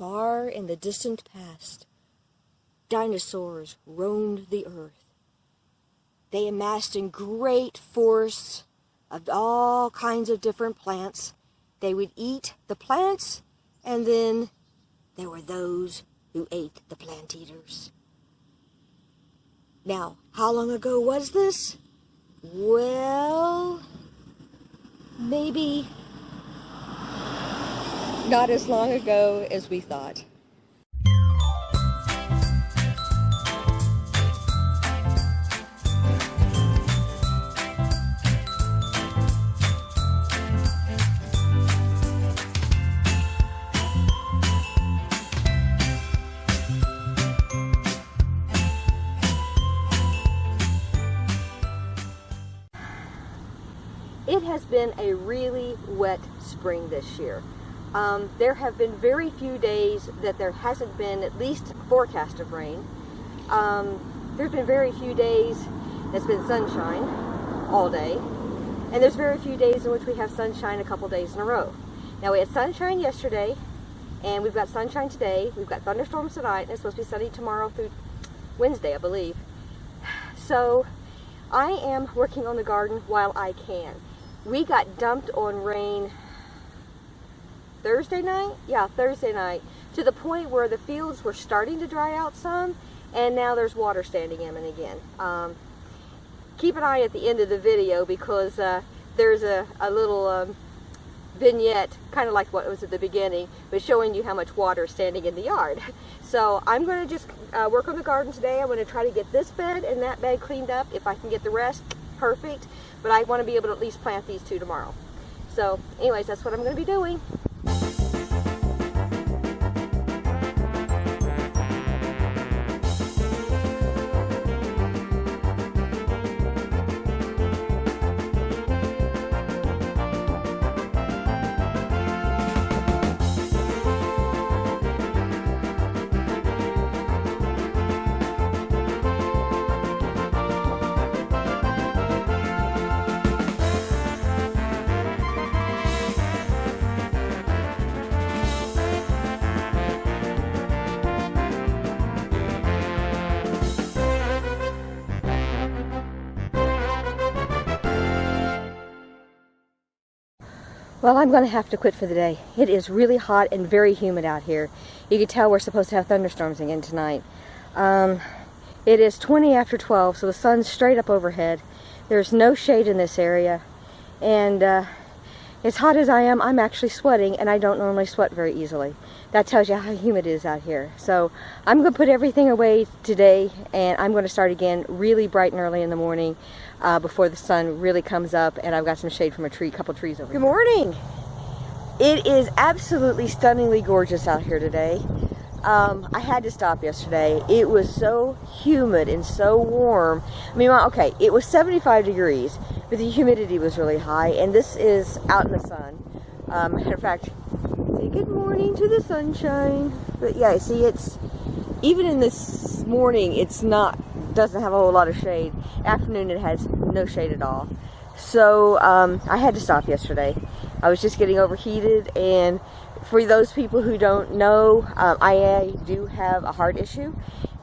Far in the distant past, dinosaurs roamed the earth. They amassed in great forests of all kinds of different plants. They would eat the plants, and then there were those who ate the plant eaters. Now, how long ago was this? Well, maybe not as long ago as we thought. It has been a really wet spring this year. There have been very few days that there hasn't been at least a forecast of rain. There's been very few days that's been sunshine all day. And there's very few days in which we have sunshine a couple days in a row. Now we had sunshine yesterday, and we've got sunshine today. We've got thunderstorms tonight, and it's supposed to be sunny tomorrow through Wednesday, I believe. So I am working on the garden while I can. We got dumped on rain Thursday night? Yeah, Thursday night, to the point where the fields were starting to dry out some, and now there's water standing in them again. Keep an eye at the end of the video, because there's a little vignette, kind of like what was at the beginning, but showing you how much water is standing in the yard. So I'm going to just work on the garden today. I'm going to try to get this bed and that bed cleaned up. If I can get the rest, perfect. But I want to be able to at least plant these two tomorrow. So anyways, that's what I'm going to be doing. Well, I'm going to have to quit for the day. It is really hot and very humid out here. You can tell we're supposed to have thunderstorms again tonight. It is 20 after 12, so the sun's straight up overhead. There's no shade in this area. And as hot as I am, I'm actually sweating, and I don't normally sweat very easily. That tells you how humid it is out here. So I'm going to put everything away today, and I'm going to start again really bright and early in the morning. Before the sun really comes up, and I've got some shade from a couple trees over here. Good morning! It is absolutely stunningly gorgeous out here today. I had to stop yesterday. It was so humid and so warm. I mean, okay, it was 75 degrees, but the humidity was really high, and this is out in the sun. Matter of fact, say good morning to the sunshine. But yeah, see, it's even in this morning, doesn't have a whole lot of shade. Afternoon, it has no shade at all. So I had to stop yesterday. I was just getting overheated, and for those people who don't know, I do have a heart issue,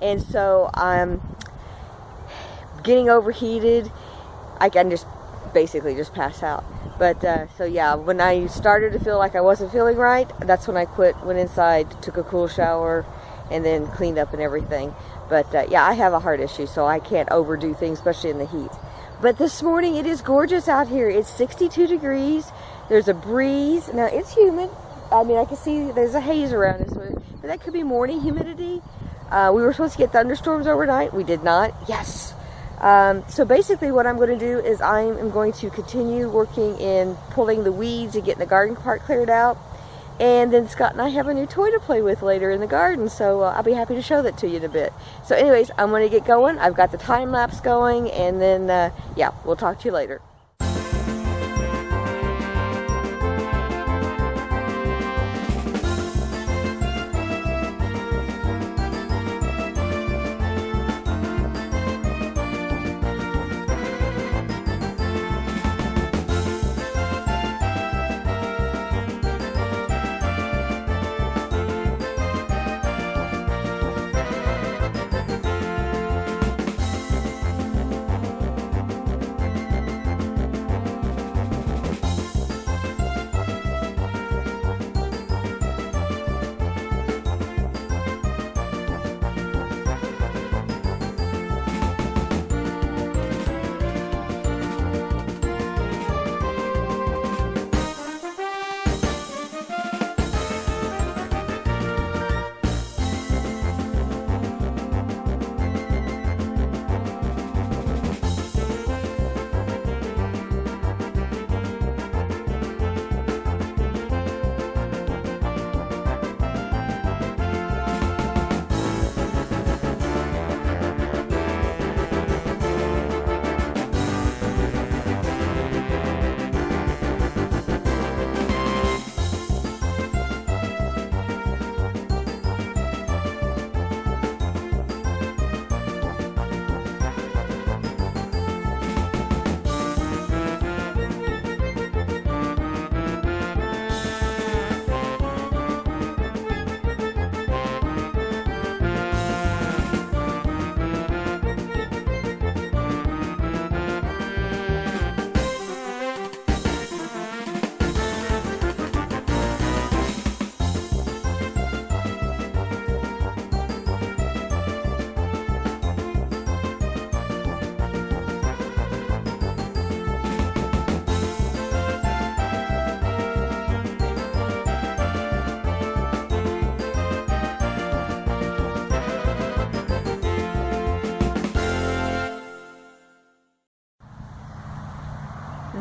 and so I'm getting overheated. I can just basically just pass out. But so yeah, when I started to feel like I wasn't feeling right, that's when I quit, went inside, took a cool shower, and then cleaned up and everything. But yeah, I have a heart issue, so I can't overdo things, especially in the heat. But this morning, it is gorgeous out here. It's 62 degrees. There's a breeze. Now, it's humid. I mean, I can see there's a haze around this one, but that could be morning humidity. We were supposed to get thunderstorms overnight. We did not. Yes. So basically what I'm going to do is I am going to continue working in pulling the weeds and getting the garden part cleared out. And then Scott and I have a new toy to play with later in the garden, so I'll be happy to show that to you in a bit. So anyways, I'm going to get going. I've got the time lapse going, and then, yeah, we'll talk to you later.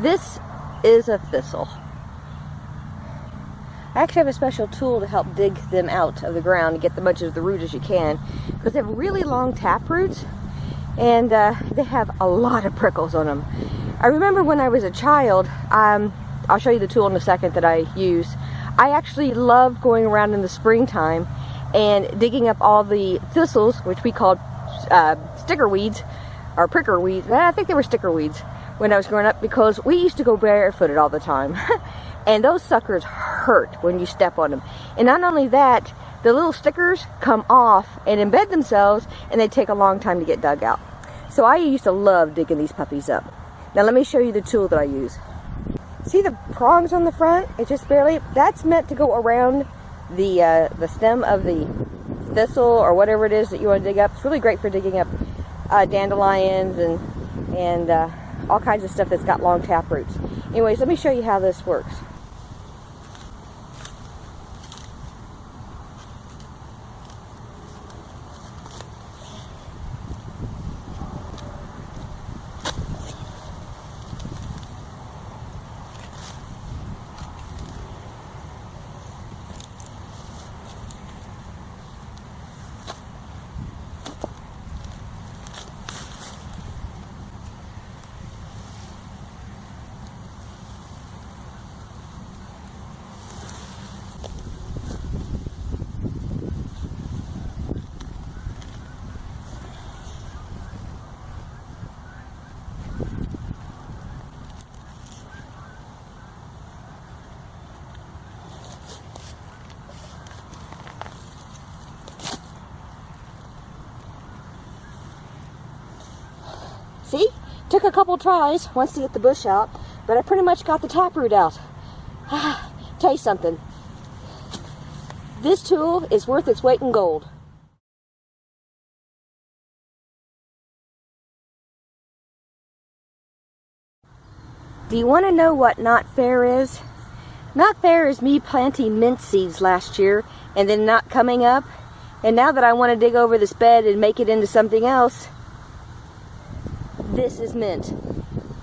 This is a thistle. I actually have a special tool to help dig them out of the ground and get as much of the root as you can, because they have really long tap roots and they have a lot of prickles on them. I remember when I was a child, I'll show you the tool in a second that I use. I actually loved going around in the springtime and digging up all the thistles, which we called sticker weeds or pricker weeds. I think they were sticker weeds when I was growing up, because we used to go barefooted all the time. And those suckers hurt when you step on them. And not only that, the little stickers come off and embed themselves, and they take a long time to get dug out. So I used to love digging these puppies up. Now let me show you the tool that I use. See the prongs on the front? It just barely, that's meant to go around the stem of the thistle or whatever it is that you want to dig up. It's really great for digging up dandelions and all kinds of stuff that's got long tap roots. Anyways, let me show you how this works. See? Took a couple tries once to get the bush out, but I pretty much got the taproot out. Tell you something. This tool is worth its weight in gold. Do you want to know what not fair is? Not fair is me planting mint seeds last year and then not coming up. And now that I want to dig over this bed and make it into something else, this is mint.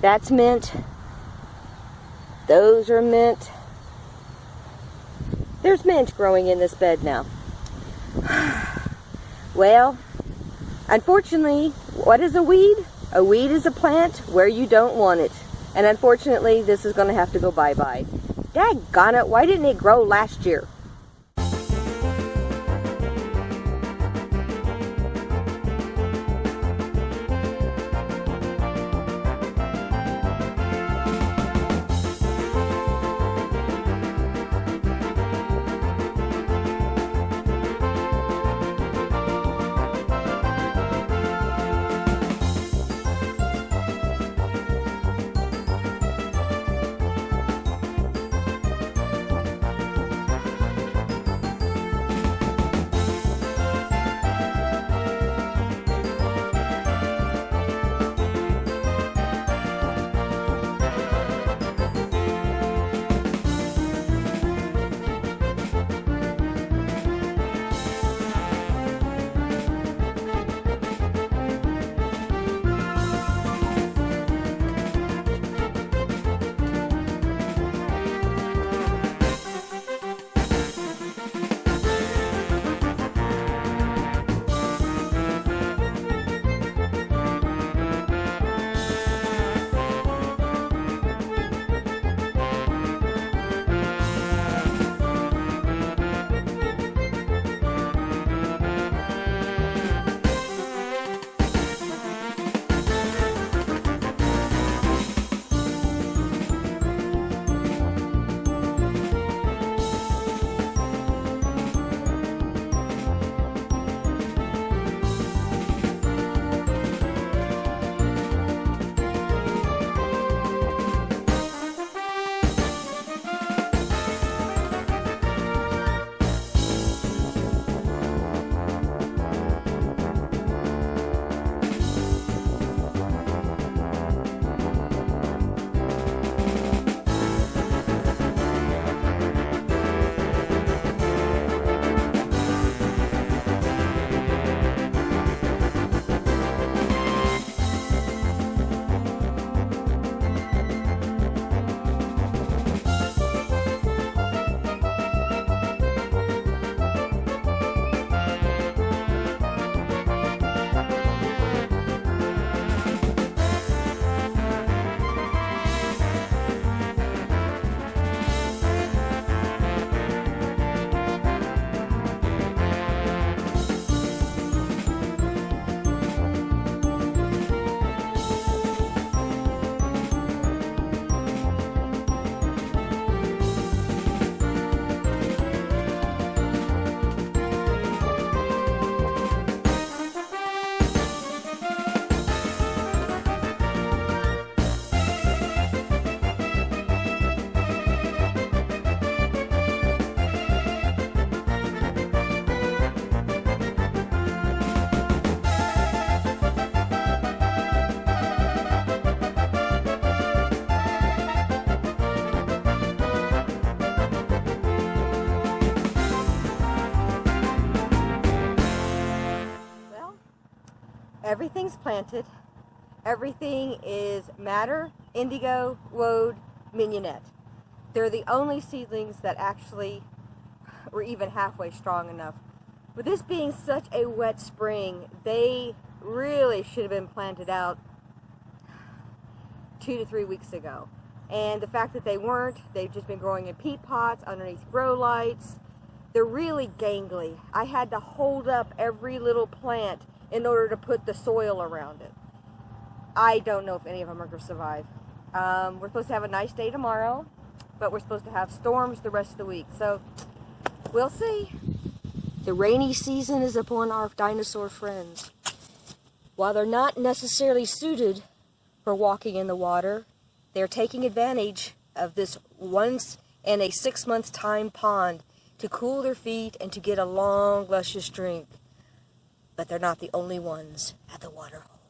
That's mint. Those are mint. There's mint growing in this bed now. Well, unfortunately, what is a weed? A weed is a plant where you don't want it. And unfortunately, this is going to have to go bye-bye. Daggone it, why didn't it grow last year? Everything's planted. Everything is madder, indigo, woad, mignonette. They're the only seedlings that actually were even halfway strong enough. With this being such a wet spring, they really should have been planted out 2 to 3 weeks ago. And the fact that they weren't, they've just been growing in peat pots underneath grow lights. They're really gangly. I had to hold up every little plant in order to put the soil around it. I don't know if any of them are going to survive. We're supposed to have a nice day tomorrow, but we're supposed to have storms the rest of the week. So we'll see. The rainy season is upon our dinosaur friends. While they're not necessarily suited for walking in the water, they're taking advantage of this once in a 6-month time pond to cool their feet and to get a long, luscious drink. But they're not the only ones at the water hole.